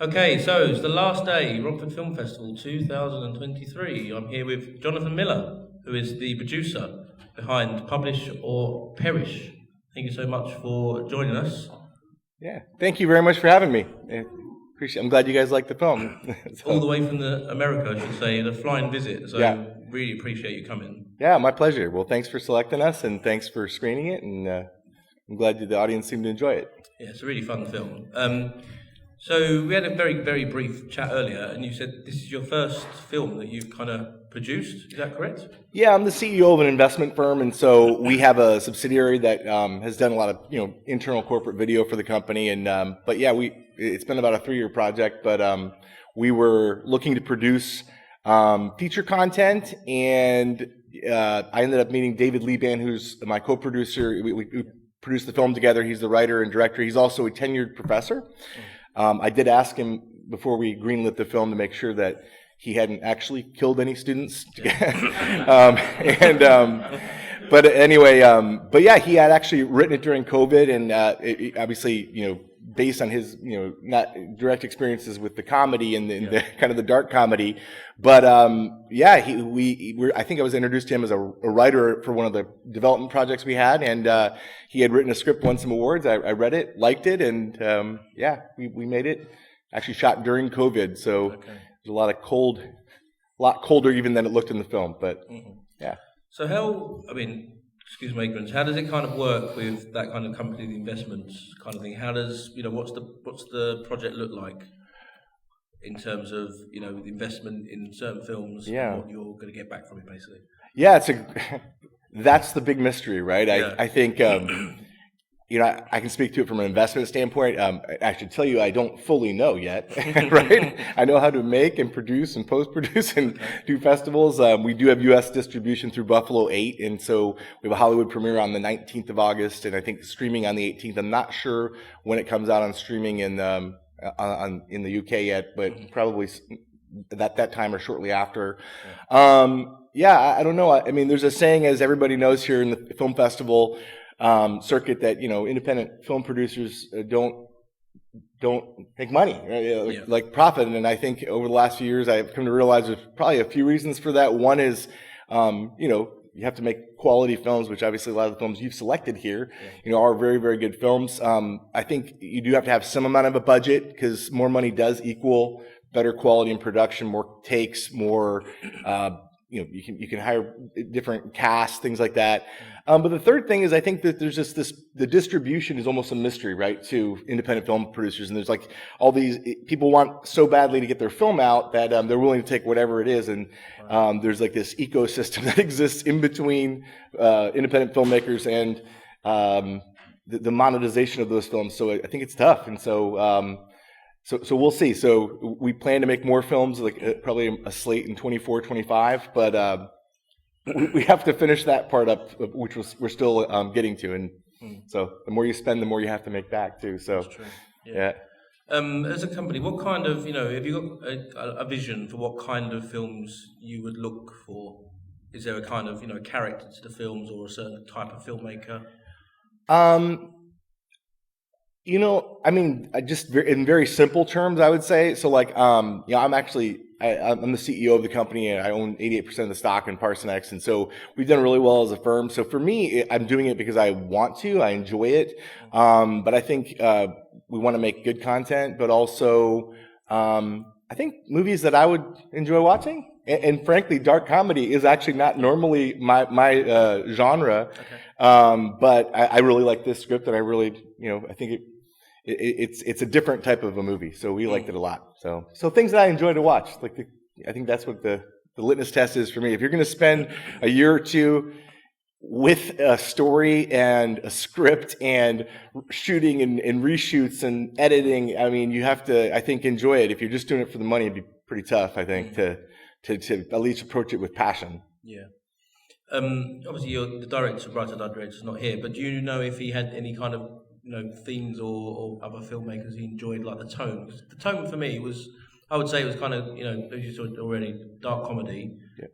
Okay, so it's the last day, Romford Film Festival 2023. I'm here with Johnathon Miller, who is the producer behind Publish or Perish. Thank you so much for joining us. Yeah, thank you very much for having me. Appreciate. I'm glad you guys like the film. All the way from America, I should say, the flying visit. So Yeah. really appreciate you coming. Yeah, my pleasure. Well, thanks for selecting us, and thanks for screening it, and I'm glad the audience seemed to enjoy it. Yeah, it's a really fun film. So we had a very, very brief chat earlier, and you said this is your first film that you've kind of produced. Is that correct? Yeah, I'm the CEO of an investment firm, and so we have a subsidiary that has done a lot of internal corporate video for the company. And but yeah, it's been about a 3-year project, but we were looking to produce feature content, and I ended up meeting David Liban, who's my co-producer. We produced the film together. He's the writer and director. He's also a tenured professor. I did ask him before we greenlit the film to make sure that he hadn't actually killed any students. But anyway, but yeah, he had actually written it during COVID, and obviously, based on his, not direct experiences with the comedy and the kind of the dark comedy, but yeah, I think I was introduced to him as a writer for one of the development projects we had, and he had written a script, won some awards. I read it, liked it, and yeah, we made it. Actually, shot during COVID, so there's a lot colder even than it looked in the film. But yeah. So excuse my ignorance, how does it kind of work with that kind of company, the investments kind of thing? How does, what's the project look like in terms of, the investment in certain films and what you're going to get back from it, basically? Yeah, that's the big mystery, right? Yeah. I think, I can speak to it from an investment standpoint. I should tell you, I don't fully know yet, right? I know how to make and produce and post-produce and do festivals. We do have U.S. distribution through Buffalo 8, and so we have a Hollywood premiere on the 19th of August, and I think streaming on the 18th. I'm not sure when it comes out on streaming in the UK yet, but probably at that time or shortly after. Yeah, I don't know. I mean, there's a saying, as everybody knows here in the film festival circuit, that independent film producers don't make money, right? Like profit. And I think over the last few years, I've come to realize there's probably a few reasons for that. One is, you have to make quality films, which obviously a lot of the films you've selected here, are very, very good films. I think you do have to have some amount of a budget, because more money does equal better quality in production, more takes, more. You can hire different casts, things like that. But the third thing is, I think that there's just the distribution is almost a mystery, right, to independent film producers. And there's like all these people want so badly to get their film out that they're willing to take whatever it is. And there's like this ecosystem that exists in between independent filmmakers and the monetization of those films. So I think it's tough. And so we'll see. So we plan to make more films, like probably a slate in 24, 25, but we have to finish that part up, which we're still getting to. And so the more you spend, the more you have to make back too. So that's true. Yeah. As a company, what kind of, have you got a vision for what kind of films you would look for? Is there a kind of, character to the films, or a certain type of filmmaker? Just in very simple terms, I would say. So, like, I'm the CEO of the company, and I own 88% of the stock in Parsonex, and so we've done really well as a firm. So for me, I'm doing it because I want to, I enjoy it, but I think we want to make good content, but also I think movies that I would enjoy watching. And frankly, dark comedy is actually not normally my genre, but I really like this script, and I really, I think it's a different type of a movie, so we liked it a lot. So things that I enjoy to watch, I think that's what the litmus test is for me. If you're going to spend a year or two with a story and a script and shooting and reshoots and editing, I mean, you have to, I think, enjoy it. If you're just doing it for the money, it'd be pretty tough, I think, to at least approach it with passion. Yeah. Obviously, the writer director's not here, but do you know if he had any kind of themes or other filmmakers he enjoyed, like the tone? Because the tone for me was, I would say, it was kind of, as you said already, dark comedy. Yeah.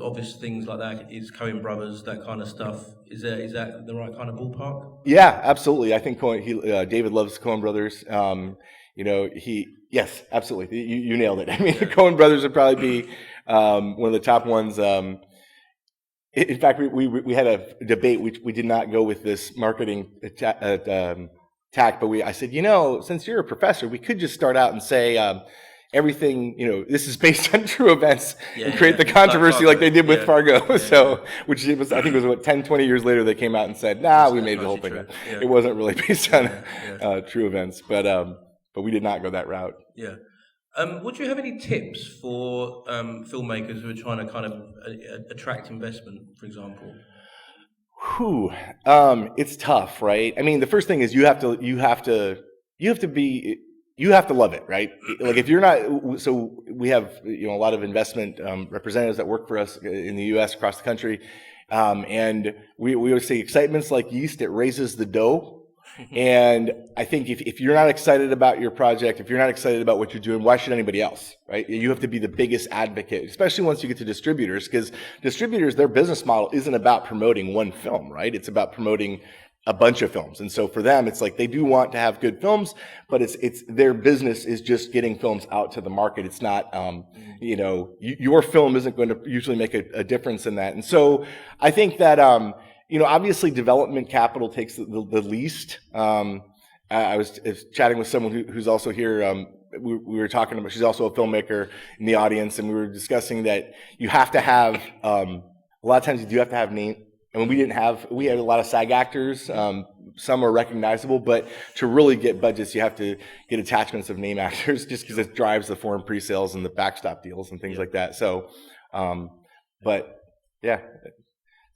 Obvious things like that is Coen Brothers, that kind of stuff. Is that the right kind of ballpark? Yeah, absolutely. I think David loves Coen Brothers. Yes, absolutely. You nailed it. I mean, the Coen brothers would probably be one of the top ones. In fact, we had a debate. We did not go with this marketing tack, but I said, since you're a professor, we could just start out and say everything, this is based on true events and create the controversy like they did with Fargo. Which it was, I think it was 10, 20 years later they came out and said, we made the whole thing up. It wasn't really based on true events, but we did not go that route. Yeah. Would you have any tips for filmmakers who are trying to kind of attract investment, for example? It's tough, right? I mean, the first thing is you have to love it, right? Like if you're not, so we have a lot of investment representatives that work for us in the U.S. across the country, and we always say excitement's like yeast; it raises the dough. And I think if you're not excited about your project, if you're not excited about what you're doing, why should anybody else, right? You have to be the biggest advocate, especially once you get to distributors, because distributors, their business model isn't about promoting one film, right? It's about promoting a bunch of films. And so for them, it's like they do want to have good films, but it's their business is just getting films out to the market. It's not, your film isn't going to usually make a difference in that. And so I think that, obviously development capital takes the least. I was chatting with someone who's also here. We were talking about, she's also a filmmaker in the audience, and we were discussing that you have to have, a lot of times you do have to have name. And we had a lot of SAG actors. Some are recognizable, but to really get budgets, you have to get attachments of name actors just because it drives the foreign pre-sales and the backstop deals and things like that. So, but yeah.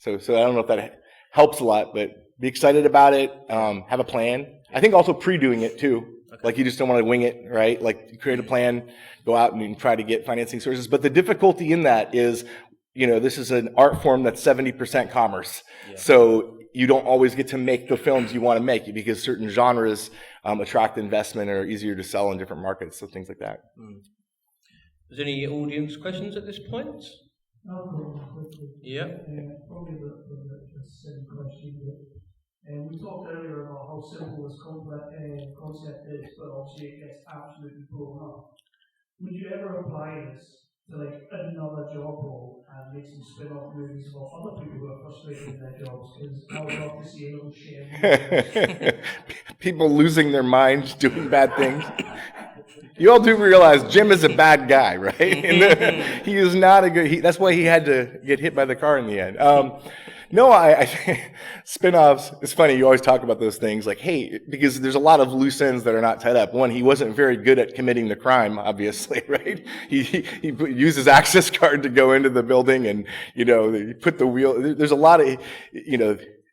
So I don't know if that helps a lot, but be excited about it. Have a plan. I think also pre-doing it too. Okay. Like you just don't want to wing it, right? Like create a plan, go out and try to get financing sources. But the difficulty in that is, this is an art form that's 70% commerce. Yeah. So you don't always get to make the films you want to make because certain genres attract investment or are easier to sell in different markets. So things like that. Is there any audience questions at this point? Yeah. Probably the same question. We talked earlier about how simple this concept is, but obviously it gets absolutely blown up. Would you ever apply this to another job role and make some spin-off movies about other people who are frustrated in their jobs? Because I would love to see a little share. People losing their minds doing bad things. You all do realize Jim is a bad guy, right? He is not a good. That's why he had to get hit by the car in the end. No, I think spin-offs. It's funny. You always talk about those things, like, hey, because there's a lot of loose ends that are not tied up. One, he wasn't very good at committing the crime, obviously, right? He used his access card to go into the building, and he put the wheel. There's a lot of, I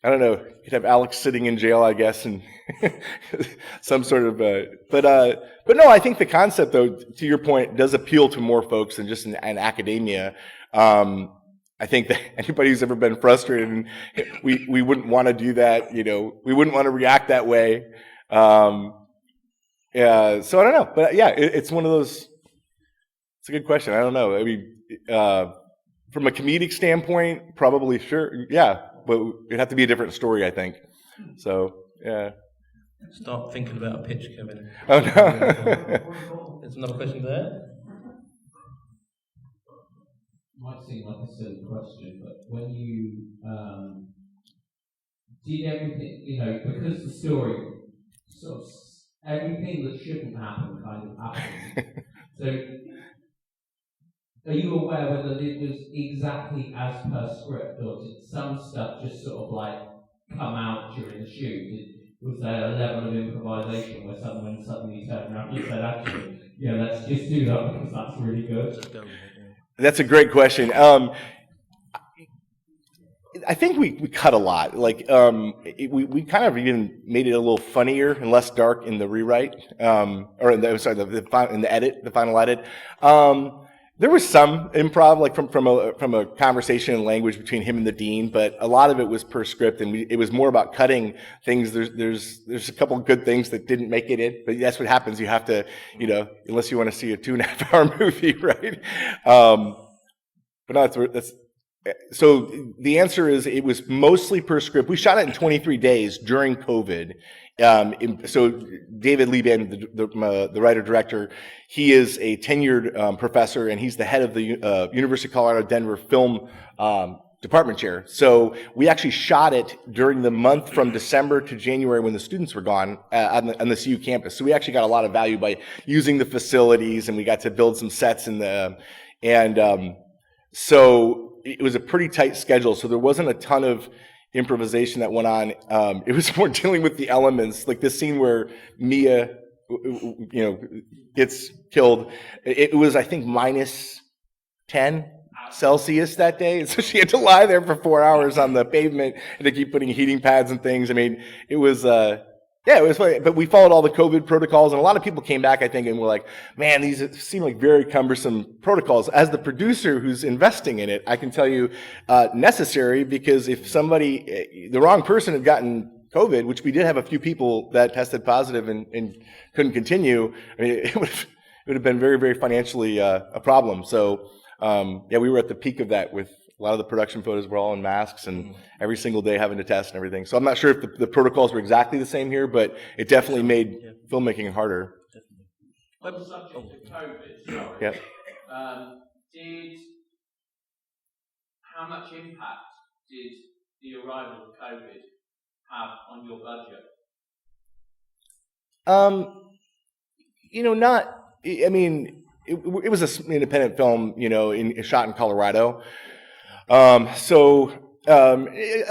don't know. You'd have Alex sitting in jail, I guess, and some sort of. But no, I think the concept, though, to your point, does appeal to more folks than just in academia. I think that anybody who's ever been frustrated, and we wouldn't want to do that. We wouldn't want to react that way. So I don't know, but yeah, it's one of those. It's a good question. I don't know. I mean, from a comedic standpoint, probably sure, yeah, but it'd have to be a different story, I think. So yeah. Start thinking about a pitch, Kevin. Oh no. There's another question there. Might seem like a silly question, but when you did everything, because the story sort of everything that shouldn't happen kind of happened. So, are you aware whether it was exactly as per script, or did some stuff just sort of come out during the shoot? Was there a level of improvisation where someone suddenly turned around and said, actually, let's just do that because that's really good? That's a great question. I think we cut a lot. We kind of even made it a little funnier and less dark in the rewrite, or in the edit, the final edit. There was some improv, from a conversation and language between him and the dean, but a lot of it was per script, and it was more about cutting things. There's a couple of good things that didn't make it in, but that's what happens. You have to, unless you want to see a 2.5-hour movie, right? But no, that's. So the answer is it was mostly per script. We shot it in 23 days during COVID, So David Lieband, the writer-director, he is a tenured professor, and he's the head of the University of Colorado Denver film department chair. So we actually shot it during the month from December to January when the students were gone on the CU campus. So we actually got a lot of value by using the facilities, and we got to build some sets so it was a pretty tight schedule. So there wasn't a ton of improvisation that went on. It was more dealing with the elements, like this scene where Mia, gets killed. It was, I think, -10 Celsius that day, and so she had to lie there for 4 hours on the pavement and to keep putting heating pads and things. I mean, it was it was funny, but we followed all the COVID protocols, and a lot of people came back, I think, and were like, man, these seem like very cumbersome protocols. As the producer who's investing in it, I can tell you necessary, because if somebody, the wrong person had gotten COVID, which we did have a few people that tested positive and couldn't continue, I mean, it would have been very, very financially a problem. So, we were at the peak of that with a lot of the production photos were all in masks and every single day having to test and everything. So I'm not sure if the protocols were exactly the same here, but it definitely made filmmaking harder. On the subject of COVID, sorry. Yep. How much impact did the arrival of COVID have on your budget? It was an independent film, shot in Colorado. A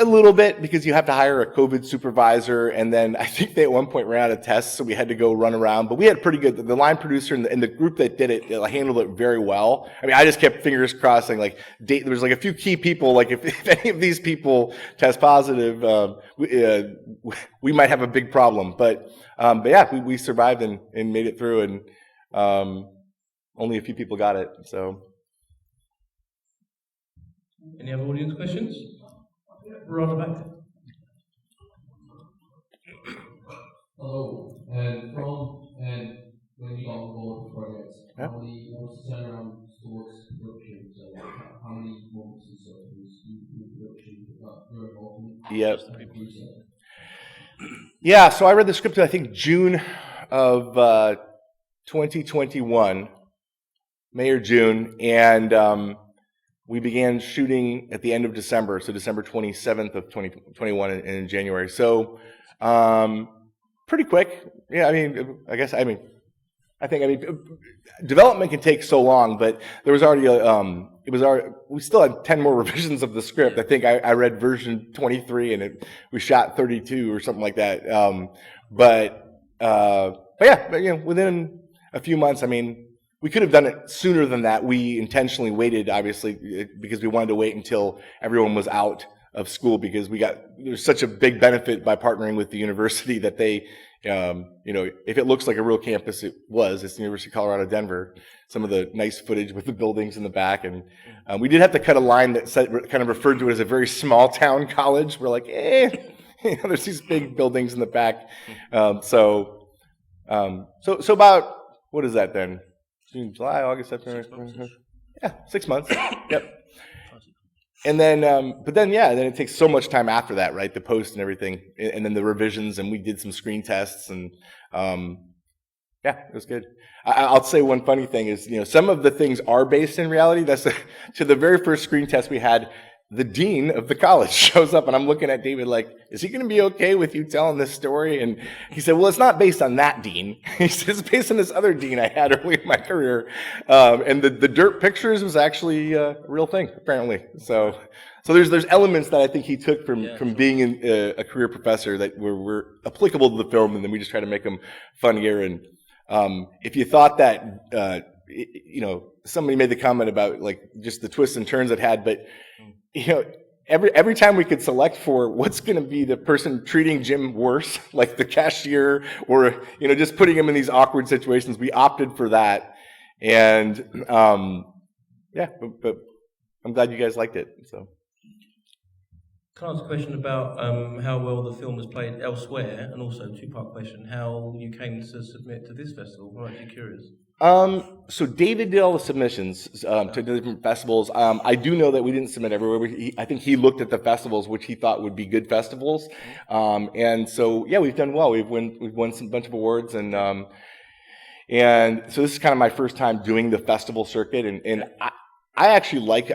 little bit, because you have to hire a COVID supervisor, and then I think they at one point ran out of tests, so we had to go run around. But we had pretty good, the line producer and the group that did it handled it very well. I mean, I just kept fingers crossing, there was a few key people, if any of these people test positive, we might have a big problem. But we survived and made it through, and only a few people got it, so. Any other audience questions? Right at the back. Hello. When you got on board the project, what's the turnaround towards production? So, how many months or so was production your involvement? Yep. Yeah, so I read the script in, I think, June of 2021, May or June, and we began shooting at the end of December, so December 27th of 2021 in January. So, pretty quick. Yeah, I think development can take so long, but there was already we still had 10 more revisions of the script. I think I read version 23 and we shot 32 or something like that. Within a few months, we could have done it sooner than that. We intentionally waited, obviously, because we wanted to wait until everyone was out of school, because there's such a big benefit by partnering with the university that they, if it looks like a real campus, it's the University of Colorado Denver. Some of the nice footage with the buildings in the back, and we did have to cut a line that kind of referred to it as a very small town college. We're like, there's these big buildings in the back. So about, what is that then? June, July, August, September. 6 months. Yep. And then, then it takes so much time after that, right? The post and everything, and then the revisions, and we did some screen tests, and it was good. I'll say one funny thing is, some of the things are based in reality. To the very first screen test we had, the dean of the college shows up, and I'm looking at David like, is he going to be okay with you telling this story? And he said, well, it's not based on that dean. He said, it's based on this other dean I had early in my career. And the dirt pictures was actually a real thing, apparently. So there's elements that I think he took from being a career professor that were applicable to the film, and then we just try to make them funnier. And if you thought that, somebody made the comment about just the twists and turns it had, but every time we could select for what's going to be the person treating Jim worse, like the cashier, or just putting him in these awkward situations, we opted for that. And but I'm glad you guys liked it. So, can I ask a question about how well the film was played elsewhere, and also a two-part question: how you came to submit to this festival? I'm actually curious. So David did all the submissions to different festivals. I do know that we didn't submit everywhere. I think he looked at the festivals which he thought would be good festivals, and so yeah, we've done well. We've won some bunch of awards, and so this is kind of my first time doing the festival circuit, and I actually like.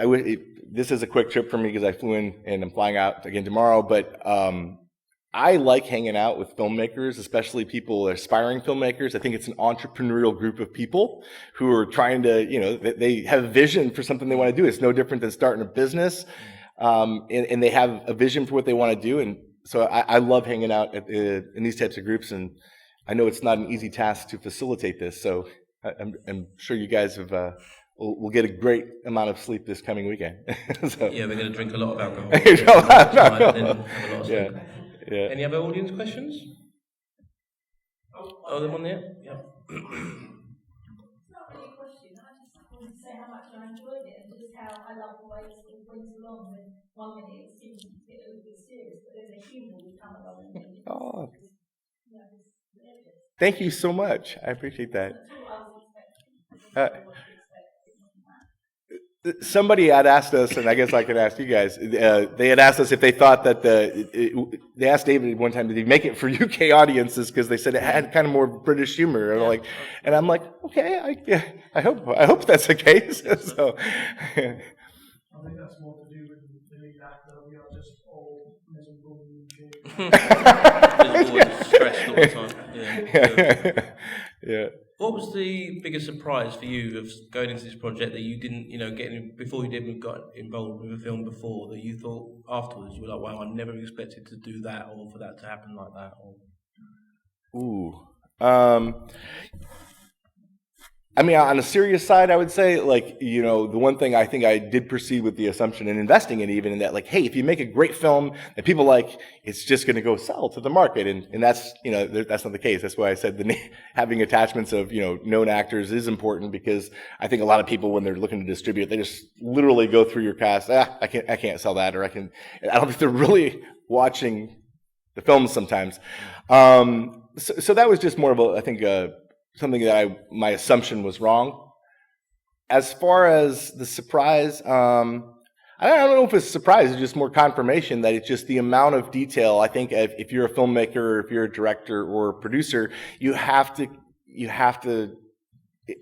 This is a quick trip for me because I flew in and I'm flying out again tomorrow, but. I like hanging out with filmmakers, especially people, aspiring filmmakers. I think it's an entrepreneurial group of people who are trying to, they have a vision for something they want to do. It's no different than starting a business, and they have a vision for what they want to do. And so I love hanging out in these types of groups, and I know it's not an easy task to facilitate this. So I'm sure you guys will get a great amount of sleep this coming weekend. So. Yeah, we're going to drink a lot of alcohol. Yeah. Yeah. Any other audience questions? Oh, the one there? Yeah. It's not really a question. I just wanted to say how much I enjoyed it and just how I love the way it sort of went along. And 1 minute it seems a bit serious, but then the humour would come along. Oh. Thank you so much. I appreciate that. Somebody had asked us, and I guess I could ask you guys, they had asked us if they thought that they asked David one time, did he make it for UK audiences? Because they said it had kind of more British humor. And I'm like, okay, I hope that's the case. So, I think that's more to do with the lead actor. We are just all miserable and Stressed all the time. Yeah. What was the biggest surprise for you of going into this project that you didn't, before you didn't got involved with a film before, that you thought afterwards you were like, wow, I never expected to do that or for that to happen like that? I mean, on a serious side, I would say, the one thing I think I did proceed with the assumption and investing in even in that, hey, if you make a great film that people like, it's just going to go sell to the market. And that's, that's not the case. That's why I said having attachments of, known actors is important, because I think a lot of people, when they're looking to distribute, they just literally go through your cast. I can't sell that, or I don't think they're really watching the films sometimes. So that was just more of something that my assumption was wrong. As far as the surprise, I don't know if it's a surprise, it's just more confirmation that it's just the amount of detail. I think if you're a filmmaker, or if you're a director or a producer, you have to,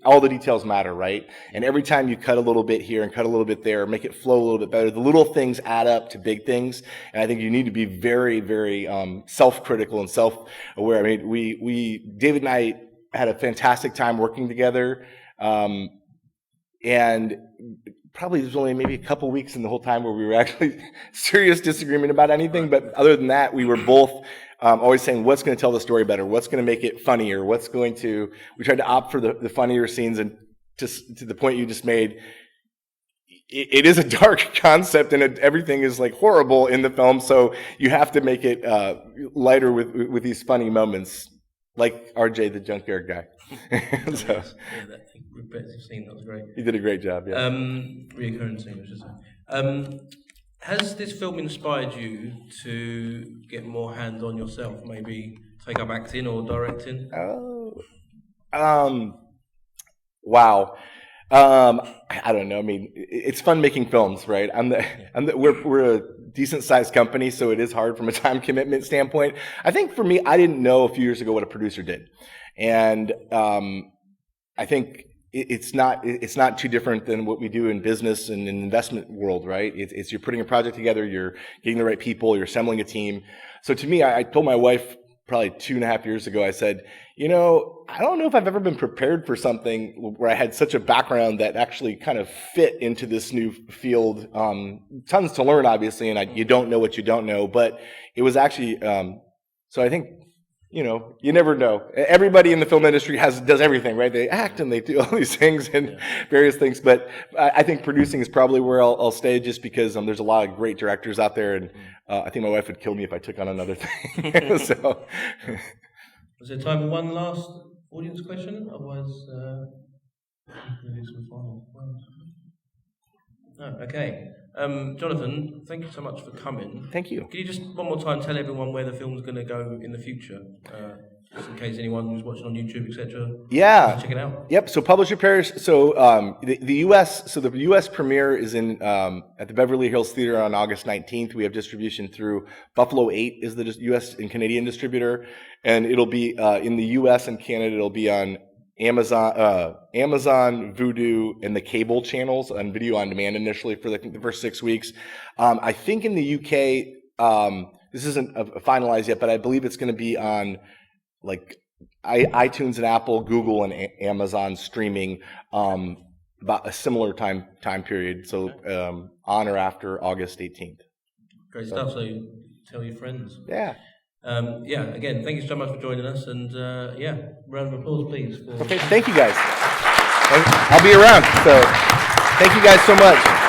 all the details matter, right? And every time you cut a little bit here and cut a little bit there, make it flow a little bit better, the little things add up to big things. And I think you need to be very, very self-critical and self-aware. I mean, David and I had a fantastic time working together, and probably there's only maybe a couple weeks in the whole time where we were actually serious disagreement about anything. But other than that, we were both always saying, what's going to tell the story better? What's going to make it funnier? We tried to opt for the funnier scenes, and to the point you just made, it is a dark concept, and everything is horrible in the film. So you have to make it lighter with these funny moments. Like RJ, the junkyard guy. So, yeah, that repetitive scene, that was great. He did a great job, yeah. Reoccurring scene, I should say. Has this film inspired you to get more hands-on yourself? Maybe take up acting or directing? Wow. I don't know. I mean, it's fun making films, right? We're a decent-sized company, so it is hard from a time commitment standpoint. I think for me, I didn't know a few years ago what a producer did, and I think it's not too different than what we do in business and in investment world, right? It's you're putting a project together, you're getting the right people, you're assembling a team. So to me, I told my wife probably 2.5 years ago, I said, I don't know if I've ever been prepared for something where I had such a background that actually kind of fit into this new field. Tons to learn, obviously, and you don't know what you don't know, but it was actually, so I think, you never know. Everybody in the film industry does everything, right? They act and they do all these things and various things, but I think producing is probably where I'll stay, just because there's a lot of great directors out there, and I think my wife would kill me if I took on another thing. So, was there time for one last audience question? Otherwise, maybe some final ones. Oh, okay. Jonathan, thank you so much for coming. Thank you. Can you just one more time tell everyone where the film's going to go in the future? just in case anyone who's watching on YouTube, etc. Yeah. Check it out. Yep. So publish your pairs. So the U.S. premiere is in at the Beverly Hills Theater on August 19th. We have distribution through Buffalo 8 is the U.S. and Canadian distributor, and it'll be in the U.S. and Canada. It'll be on Amazon, Vudu, and the cable channels on video on demand initially for the first 6 weeks. I think in the UK, this isn't finalized yet, but I believe it's going to be on like iTunes and Apple, Google, and Amazon streaming about a similar time period. So on or after August 18th. Great stuff. So tell your friends. Yeah. Again, thank you so much for joining us, and round of applause, please. Okay, thank you guys. I'll be around, so thank you guys so much.